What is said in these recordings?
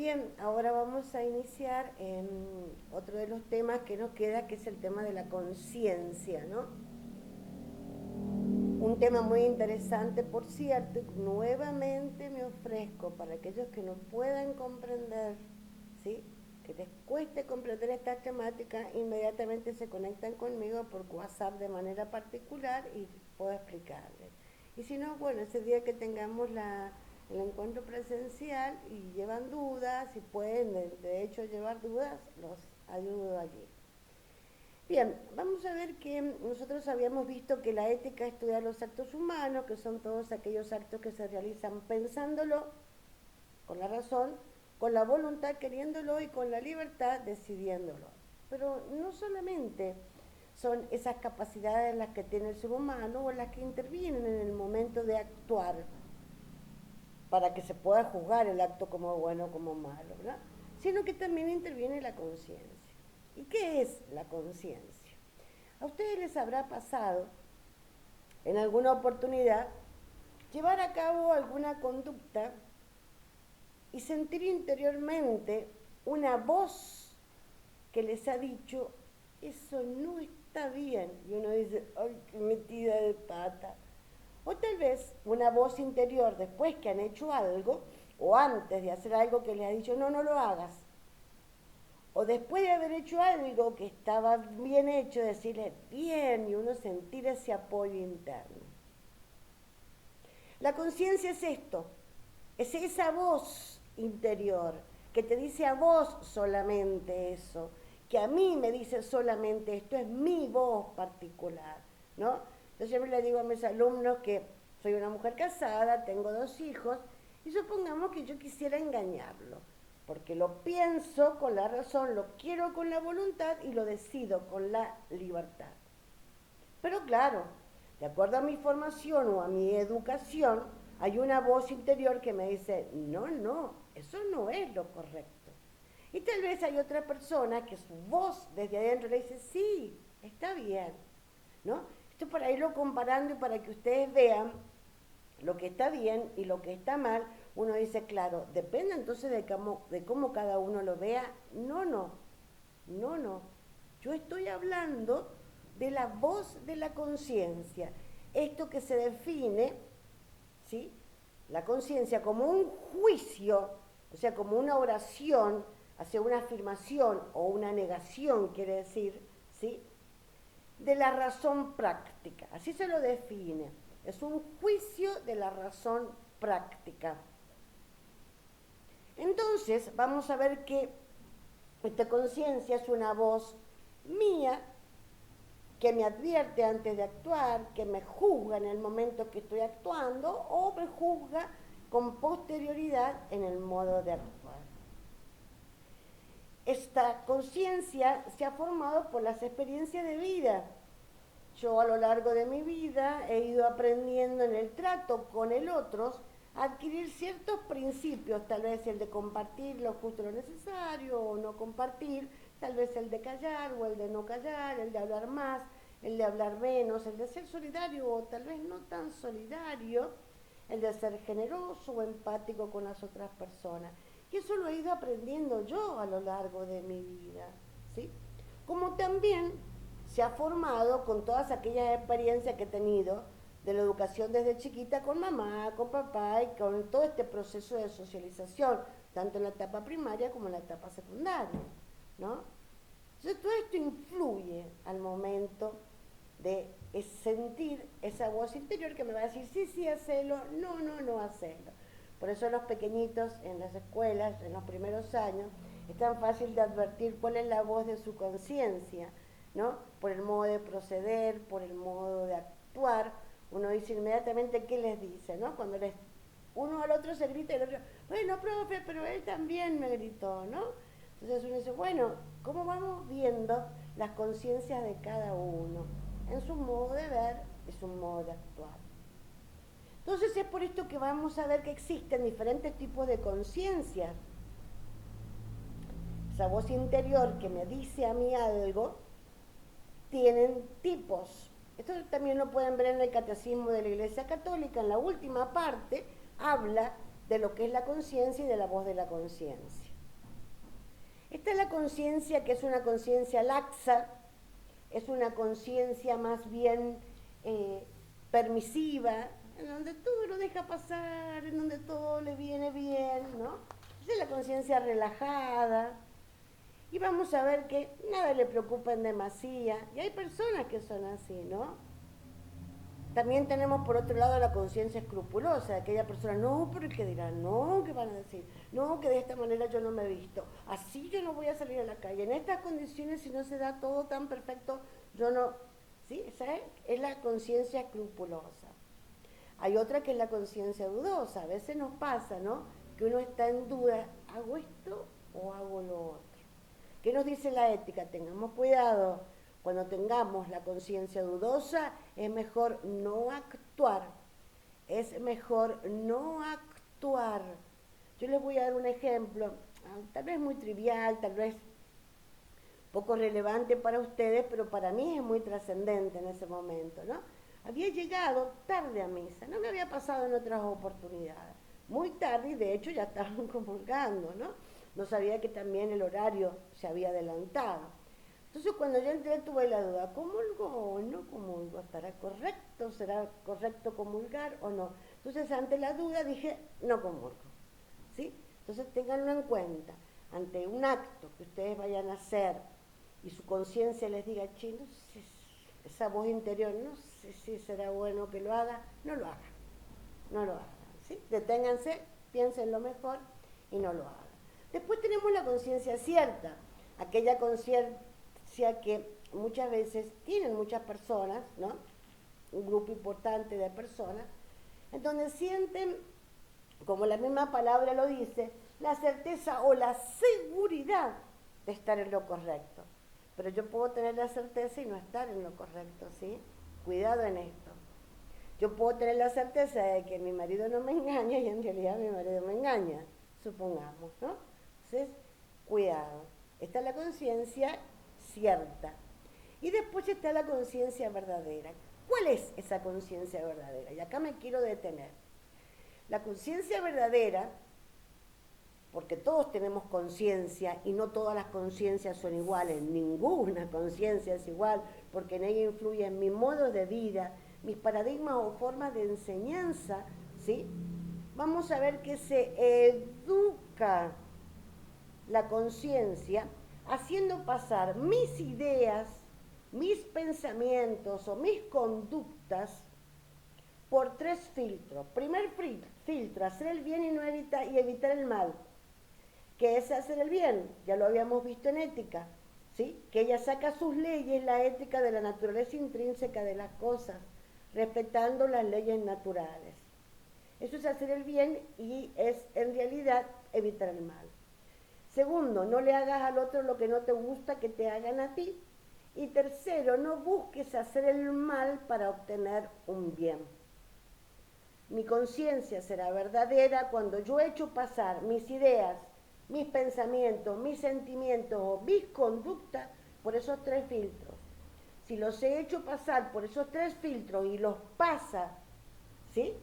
Bien, ahora vamos a iniciar en otro de los temas que nos queda, que es el tema de la conciencia, ¿no? Un tema muy interesante, por cierto, y nuevamente me ofrezco para aquellos que no puedan comprender, ¿sí? Que les cueste comprender esta temática, inmediatamente se conectan conmigo por WhatsApp de manera particular y puedo explicarles. Y si no, bueno, ese día que tengamos el encuentro presencial y llevan dudas, y pueden de hecho llevar dudas, los ayudo allí. Bien, vamos a ver que nosotros habíamos visto que la ética estudia los actos humanos, que son todos aquellos actos que se realizan pensándolo, con la razón, con la voluntad queriéndolo y con la libertad decidiéndolo. Pero no solamente son esas capacidades las que tiene el ser humano o las que intervienen en el momento de actuar para que se pueda juzgar el acto como bueno o como malo, ¿verdad? Sino que también interviene la conciencia. ¿Y qué es la conciencia? A ustedes les habrá pasado en alguna oportunidad llevar a cabo alguna conducta y sentir interiormente una voz que les ha dicho, eso no está bien. Y uno dice, ay, qué metida de pata. O tal vez una voz interior después que han hecho algo, o antes de hacer algo que les ha dicho, no, no lo hagas. O después de haber hecho algo que estaba bien hecho, decirle, bien, y uno sentir ese apoyo interno. La conciencia es esto, es esa voz interior que te dice a vos solamente eso, que a mí me dice solamente esto, es mi voz particular, ¿no? Yo siempre le digo a mis alumnos que soy una mujer casada, tengo 2 hijos, y supongamos que yo quisiera engañarlo, porque lo pienso con la razón, lo quiero con la voluntad y lo decido con la libertad. Pero claro, de acuerdo a mi formación o a mi educación, hay una voz interior que me dice, no, no, eso no es lo correcto. Y tal vez hay otra persona que su voz desde adentro le dice, sí, está bien, ¿no? Esto para irlo comparando y para que ustedes vean lo que está bien y lo que está mal. Uno dice, claro, depende entonces de cómo cada uno lo vea. No, no, no, no. Yo estoy hablando de la voz de la conciencia. Esto que se define, ¿sí? La conciencia como un juicio, o sea, como una oración hacia una afirmación o una negación, quiere decir, ¿sí? De la razón práctica. Así se lo define. Es un juicio de la razón práctica. Entonces, vamos a ver que esta conciencia es una voz mía que me advierte antes de actuar, que me juzga en el momento que estoy actuando o me juzga con posterioridad en el modo de actuar. Esta conciencia se ha formado por las experiencias de vida. Yo a lo largo de mi vida he ido aprendiendo en el trato con el otro a adquirir ciertos principios, tal vez el de compartir lo justo lo necesario o no compartir, tal vez el de callar o el de no callar, el de hablar más, el de hablar menos, el de ser solidario o tal vez no tan solidario, el de ser generoso o empático con las otras personas. Y eso lo he ido aprendiendo yo a lo largo de mi vida, ¿sí? Como también se ha formado con todas aquellas experiencias que he tenido de la educación desde chiquita con mamá, con papá y con todo este proceso de socialización, tanto en la etapa primaria como en la etapa secundaria, ¿no? Entonces todo esto influye al momento de sentir esa voz interior que me va a decir, sí, sí, hacelo, no, no, no, hacelo. Por eso los pequeñitos en las escuelas, en los primeros años, es tan fácil de advertir cuál es la voz de su conciencia, ¿no? Por el modo de proceder, por el modo de actuar. Uno dice inmediatamente qué les dice, ¿no? Cuando uno al otro se grita y el otro, bueno, profe, pero él también me gritó, ¿no? Entonces uno dice, bueno, ¿cómo vamos viendo las conciencias de cada uno? En su modo de ver y su modo de actuar. Entonces es por esto que vamos a ver que existen diferentes tipos de conciencia. Esa voz interior que me dice a mí algo, tienen tipos. Esto también lo pueden ver en el Catecismo de la Iglesia Católica. En la última parte habla de lo que es la conciencia y de la voz de la conciencia. Esta es la conciencia que es una conciencia laxa, es una conciencia más bien permisiva, en donde todo lo deja pasar, en donde todo le viene bien, ¿no? Esa es la conciencia relajada. Y vamos a ver que nada le preocupa en demasía. Y hay personas que son así, ¿no? También tenemos por otro lado la conciencia escrupulosa, de aquella persona, no, pero ¿qué dirán? No, ¿qué van a decir? No, que de esta manera yo no me he visto. Así yo no voy a salir a la calle. En estas condiciones, si no se da todo tan perfecto, yo no... ¿Sí? Esa es la conciencia escrupulosa. Hay otra que es la conciencia dudosa. A veces nos pasa, ¿no? Que uno está en duda, ¿hago esto o hago lo otro? ¿Qué nos dice la ética? Tengamos cuidado. Cuando tengamos la conciencia dudosa, es mejor no actuar. Es mejor no actuar. Yo les voy a dar un ejemplo, tal vez muy trivial, tal vez poco relevante para ustedes, pero para mí es muy trascendente en ese momento, ¿no? Había llegado tarde a misa, no me había pasado en otras oportunidades. Muy tarde y de hecho ya estaban comulgando, ¿no? No sabía que también el horario se había adelantado. Entonces cuando yo entré tuve la duda, ¿comulgo o no comulgo? ¿Estará correcto? ¿Será correcto comulgar o no? Entonces ante la duda dije, no comulgo, ¿sí? Entonces ténganlo en cuenta, ante un acto que ustedes vayan a hacer y su conciencia les diga, che, no sé, esa voz interior, no sé si será bueno que lo haga, no lo hagan, no lo hagan, ¿sí? Deténganse, piensen lo mejor y no lo hagan. Después tenemos la conciencia cierta, aquella conciencia que muchas veces tienen muchas personas, ¿no? Un grupo importante de personas, en donde sienten, como la misma palabra lo dice, la certeza o la seguridad de estar en lo correcto. Pero yo puedo tener la certeza y no estar en lo correcto, ¿sí? Cuidado en esto. Yo puedo tener la certeza de que mi marido no me engaña y en realidad mi marido me engaña, supongamos, ¿no? Entonces, cuidado. Esta es la conciencia cierta. Y después está la conciencia verdadera. ¿Cuál es esa conciencia verdadera? Y acá me quiero detener. La conciencia verdadera, porque todos tenemos conciencia y no todas las conciencias son iguales, ninguna conciencia es igual, porque en ella influyen mi modo de vida, mis paradigmas o formas de enseñanza, ¿sí? Vamos a ver que se educa la conciencia haciendo pasar mis ideas, mis pensamientos o mis conductas por tres filtros. Primer filtro, hacer el bien y no evitar el mal. ¿Qué es hacer el bien? Ya lo habíamos visto en ética, ¿sí? Que ella saca sus leyes, la ética de la naturaleza intrínseca de las cosas, respetando las leyes naturales. Eso es hacer el bien y es en realidad evitar el mal. Segundo, no le hagas al otro lo que no te gusta que te hagan a ti. Y tercero, no busques hacer el mal para obtener un bien. Mi conciencia será verdadera cuando yo echo pasar mis ideas, mis pensamientos, mis sentimientos o mis conductas por esos tres filtros. Si los he hecho pasar por esos tres filtros y los pasa, ¿sí?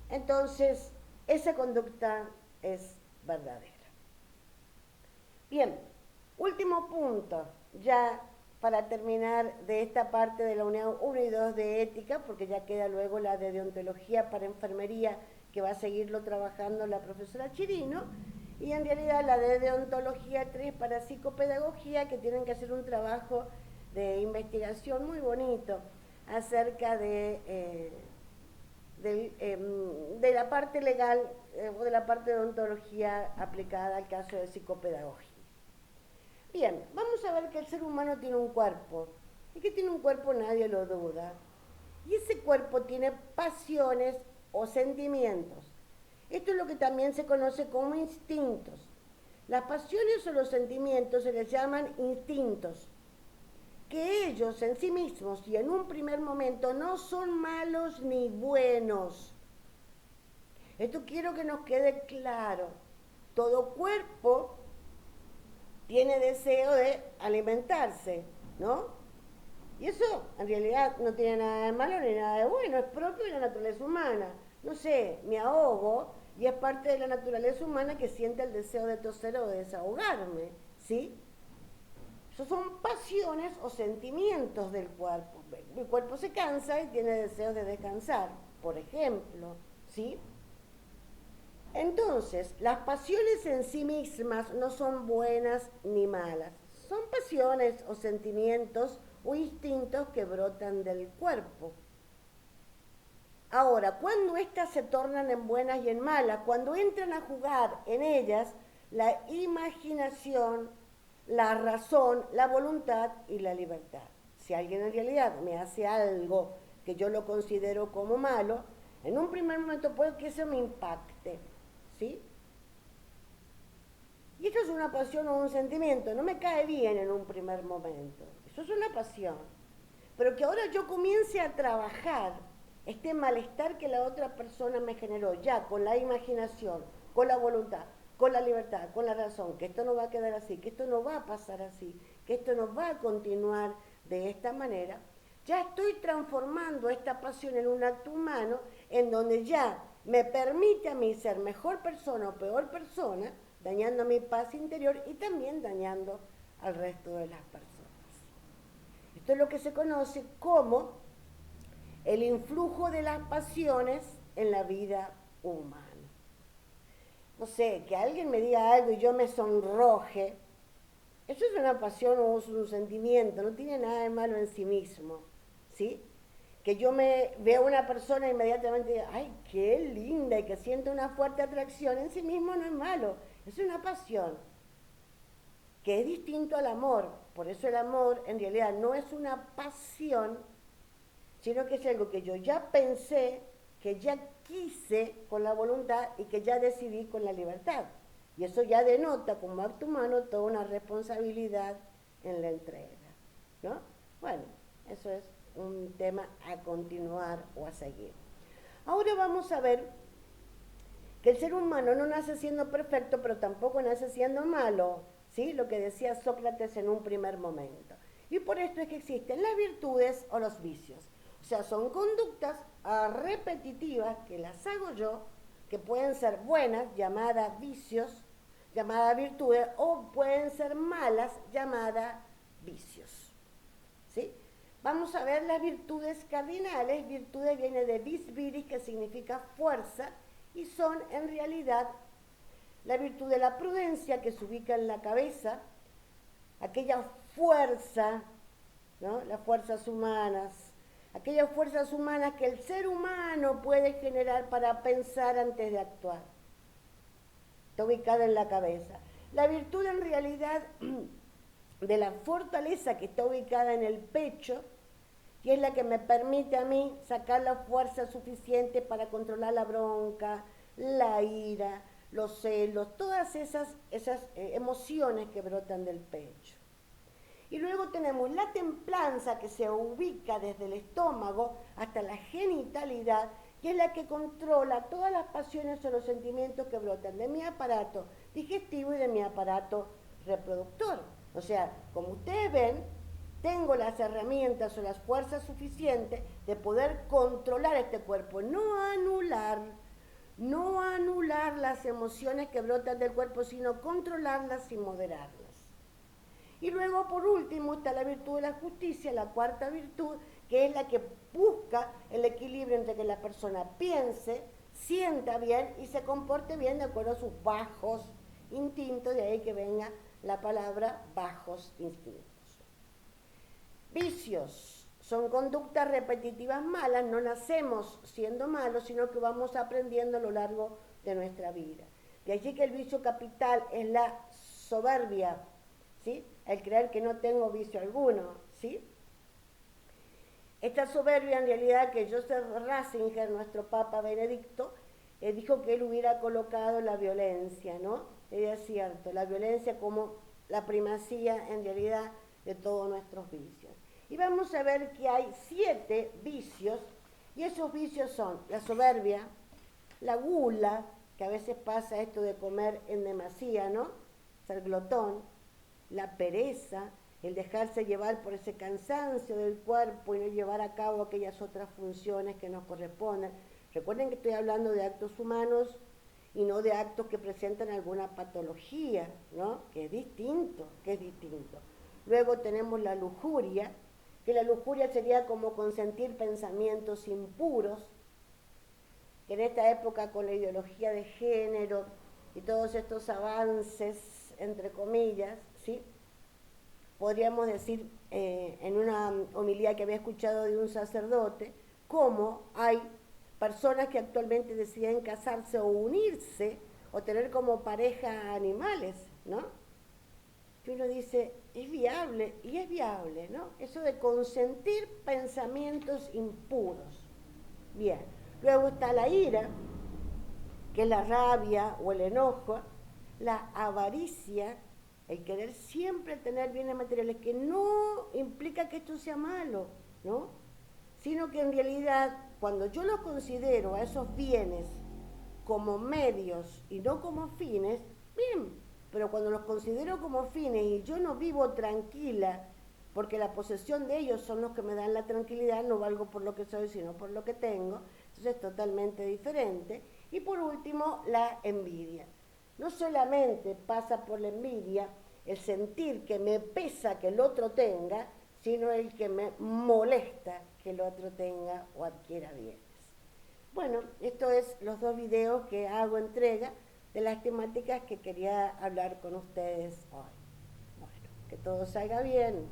Entonces, esa conducta es verdadera. Bien, último punto, ya para terminar de esta parte de la unidad 1 y 2 de ética, porque ya queda luego la de deontología para enfermería, que va a seguirlo trabajando la profesora Chirino, y en realidad la de deontología 3 para psicopedagogía, que tienen que hacer un trabajo de investigación muy bonito acerca de la parte legal o de la parte de odontología aplicada al caso de psicopedagogía. Bien, vamos a ver que el ser humano tiene un cuerpo, y que tiene un cuerpo nadie lo duda, y ese cuerpo tiene pasiones o sentimientos. Esto es lo que también se conoce como instintos. Las pasiones o los sentimientos se les llaman instintos, que ellos en sí mismos y en un primer momento no son malos ni buenos. Esto quiero que nos quede claro. Todo cuerpo tiene deseo de alimentarse, ¿no? Y eso en realidad no tiene nada de malo ni nada de bueno, es propio de la naturaleza humana. No sé, me ahogo y es parte de la naturaleza humana que siente el deseo de toser o de desahogarme, ¿sí? Esos son pasiones o sentimientos del cuerpo. El cuerpo se cansa y tiene deseos de descansar, por ejemplo, ¿sí? Entonces, las pasiones en sí mismas no son buenas ni malas. Son pasiones o sentimientos o instintos que brotan del cuerpo. Ahora, cuando éstas se tornan en buenas y en malas, cuando entran a jugar en ellas la imaginación, la razón, la voluntad y la libertad. Si alguien en realidad me hace algo que yo lo considero como malo, en un primer momento puede que eso me impacte, ¿sí? Y esto es una pasión o un sentimiento, no me cae bien en un primer momento, eso es una pasión. Pero que ahora yo comience a trabajar este malestar que la otra persona me generó, ya con la imaginación, con la voluntad, con la libertad, con la razón, que esto no va a quedar así, que esto no va a pasar así, que esto no va a continuar de esta manera, ya estoy transformando esta pasión en un acto humano en donde ya me permite a mí ser mejor persona o peor persona, dañando mi paz interior y también dañando al resto de las personas. Esto es lo que se conoce como el influjo de las pasiones en la vida humana. No sé, que alguien me diga algo y yo me sonroje, eso es una pasión o es un sentimiento, no tiene nada de malo en sí mismo, ¿sí? Que yo me vea a una persona e inmediatamente diga, ay, qué linda, y que sienta una fuerte atracción, en sí mismo no es malo, es una pasión, que es distinto al amor. Por eso el amor en realidad no es una pasión, sino que es algo que yo ya pensé, que ya quise con la voluntad y que ya decidí con la libertad. Y eso ya denota como acto humano toda una responsabilidad en la entrega, ¿no? Bueno, eso es un tema a continuar o a seguir. Ahora vamos a ver que el ser humano no nace siendo perfecto, pero tampoco nace siendo malo, ¿sí? Lo que decía Sócrates en un primer momento. Y por esto es que existen las virtudes o los vicios. O sea, son conductas repetitivas que las hago yo, que pueden ser buenas, llamadas vicios, llamadas virtudes, o pueden ser malas, llamadas vicios, ¿sí? Vamos a ver las virtudes cardinales. Virtudes viene de vis viris, que significa fuerza, y son en realidad la virtud de la prudencia, que se ubica en la cabeza, aquella fuerza, ¿no? Las fuerzas humanas, aquellas fuerzas humanas que el ser humano puede generar para pensar antes de actuar. Está ubicada en la cabeza. La virtud en realidad de la fortaleza, que está ubicada en el pecho, y es la que me permite a mí sacar la fuerza suficiente para controlar la bronca, la ira, los celos, todas esas emociones que brotan del pecho. Y luego tenemos la templanza, que se ubica desde el estómago hasta la genitalidad, que es la que controla todas las pasiones o los sentimientos que brotan de mi aparato digestivo y de mi aparato reproductor. O sea, como ustedes ven, tengo las herramientas o las fuerzas suficientes de poder controlar este cuerpo, no anular las emociones que brotan del cuerpo, sino controlarlas y moderarlas. Y luego, por último, está la virtud de la justicia, la cuarta virtud, que es la que busca el equilibrio entre que la persona piense, sienta bien y se comporte bien de acuerdo a sus bajos instintos, de ahí que venga la palabra bajos instintos. Vicios son conductas repetitivas malas, no nacemos siendo malos, sino que vamos aprendiendo a lo largo de nuestra vida. De allí que el vicio capital es la soberbia, ¿sí? El creer que no tengo vicio alguno, ¿sí? Esta soberbia, en realidad, que Joseph Ratzinger, nuestro Papa Benedicto, dijo que él hubiera colocado la violencia, ¿no? Es cierto, la violencia como la primacía, en realidad, de todos nuestros vicios. Y vamos a ver que hay 7 vicios, y esos vicios son la soberbia, la gula, que a veces pasa esto de comer en demasía, ¿no? Ser glotón, la pereza, el dejarse llevar por ese cansancio del cuerpo y no llevar a cabo aquellas otras funciones que nos corresponden. Recuerden que estoy hablando de actos humanos y no de actos que presentan alguna patología, ¿no? Que es distinto. Luego tenemos la lujuria, que la lujuria sería como consentir pensamientos impuros, que en esta época con la ideología de género y todos estos avances, entre comillas, ¿sí? Podríamos decir en una homilía que había escuchado de un sacerdote, cómo hay personas que actualmente deciden casarse o unirse o tener como pareja animales, ¿no? Que uno dice, es viable, y es viable, ¿no? Eso de consentir pensamientos impuros. Bien, luego está la ira, que es la rabia o el enojo, la avaricia, el querer siempre tener bienes materiales, que no implica que esto sea malo, ¿no? Sino que en realidad, cuando yo los considero a esos bienes como medios y no como fines, bien, pero cuando los considero como fines y yo no vivo tranquila, porque la posesión de ellos son los que me dan la tranquilidad, no valgo por lo que soy, sino por lo que tengo, entonces es totalmente diferente. Y por último, la envidia. No solamente pasa por la envidia el sentir que me pesa que el otro tenga, sino el que me molesta que el otro tenga o adquiera bienes. Bueno, esto es los dos videos que hago entrega de las temáticas que quería hablar con ustedes hoy. Bueno, que todo salga bien.